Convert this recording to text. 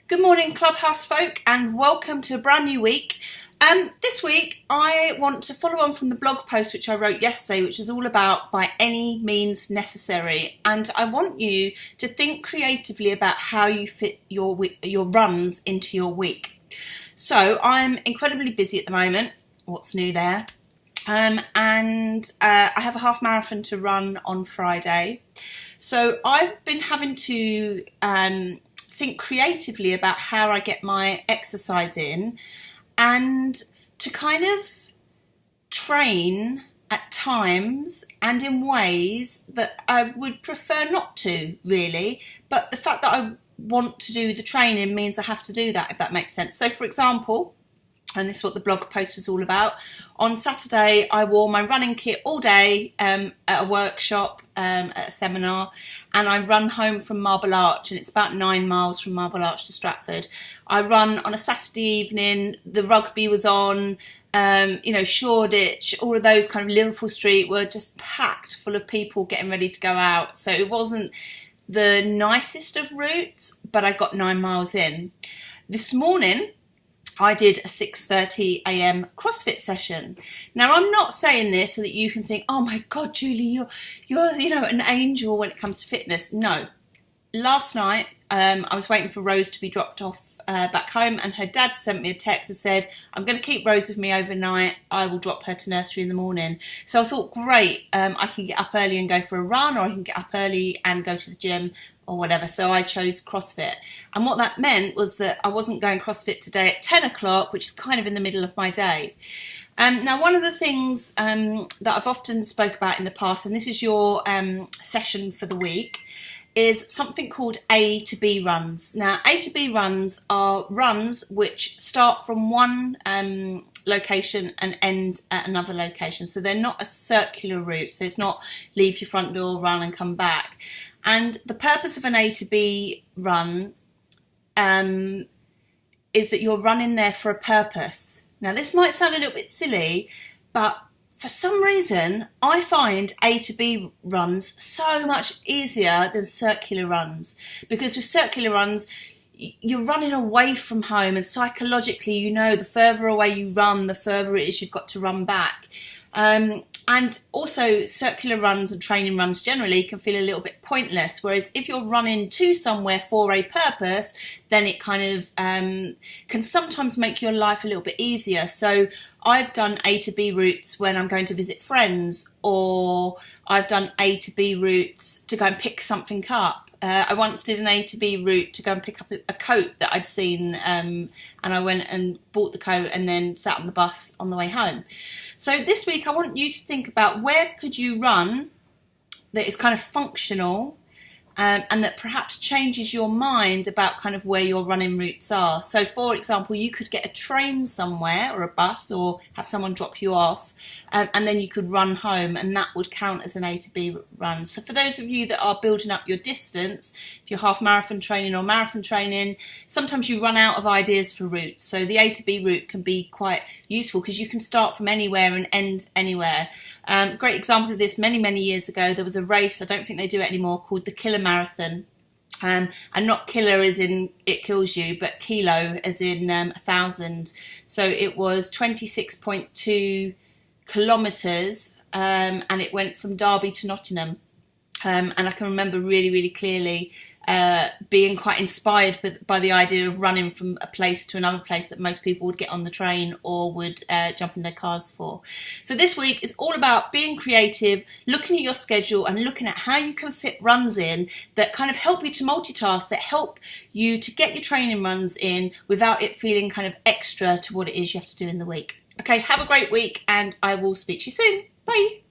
Good morning, Clubhouse folk, and welcome to a brand new week. This week, I want to follow on from the blog post which I wrote yesterday, which was all about by any means necessary. And I want you to think creatively about how you fit your runs into your week. So I'm incredibly busy at the moment. What's new there? I have a half marathon to run on Friday. So I've been having to think creatively about how I get my exercise in and to kind of train at times and in ways that I would prefer not to, really. But the fact that I want to do the training means I have to do that, if that makes sense. So, for example, and this is what the blog post was all about, on Saturday I wore my running kit all day at a workshop, at a seminar, and I run home from Marble Arch, and it's about 9 miles from Marble Arch to Stratford. I run on a Saturday evening, the rugby was on, Shoreditch, all of those kind of Liverpool Street were just packed full of people getting ready to go out. So it wasn't the nicest of routes, but I got 9 miles in. This morning, I did a 6:30 a.m. CrossFit session. Now, I'm not saying this so that you can think, oh my God, Julie, you're an angel when it comes to fitness. No. Last night, I was waiting for Rose to be dropped off back home, and her dad sent me a text and said, I'm going to keep Rose with me overnight. I will drop her to nursery in the morning. So I thought, great, I can get up early and go for a run, or I can get up early and go to the gym or whatever. So I chose CrossFit. And what that meant was that I wasn't going CrossFit today at 10 o'clock, which is kind of in the middle of my day. Now, one of the things that I've often spoke about in the past, and this is your session for the week, is something called A to B runs. Now, A to B runs are runs which start from one location and end at another location. So they're not a circular route. So it's not leave your front door, run and come back. And the purpose of an A to B run is that you're running there for a purpose. Now, this might sound a little bit silly, but for some reason, I find A to B runs so much easier than circular runs. Because with circular runs, you're running away from home, and psychologically, the further away you run, the further it is you've got to run back. And also, circular runs and training runs generally can feel a little bit pointless. Whereas if you're running to somewhere for a purpose, then it kind of can sometimes make your life a little bit easier. So I've done A to B routes when I'm going to visit friends, or I've done A to B routes to go and pick something up. I once did an A to B route to go and pick up a coat that I'd seen, and I went and bought the coat and then sat on the bus on the way home. So this week I want you to think about where could you run that is kind of functional, and that perhaps changes your mind about kind of where your running routes are. So, for example, you could get a train somewhere or a bus, or have someone drop you off, and then you could run home, and that would count as an A to B run. So for those of you that are building up your distance, if you're half marathon training or marathon training, sometimes you run out of ideas for routes. So the A to B route can be quite useful because you can start from anywhere and end anywhere. Great example of this, many years ago, there was a race, I don't think they do it anymore, called the Killer Marathon. And not killer as in it kills you, but kilo as in 1,000. So it was 26.2 kilometres, and it went from Derby to Nottingham. And I can remember really clearly being quite inspired by the idea of running from a place to another place that most people would get on the train or would jump in their cars for. So this week is all about being creative, looking at your schedule and looking at how you can fit runs in that kind of help you to multitask, that help you to get your training runs in without it feeling kind of extra to what it is you have to do in the week. Okay, have a great week, and I will speak to you soon. Bye.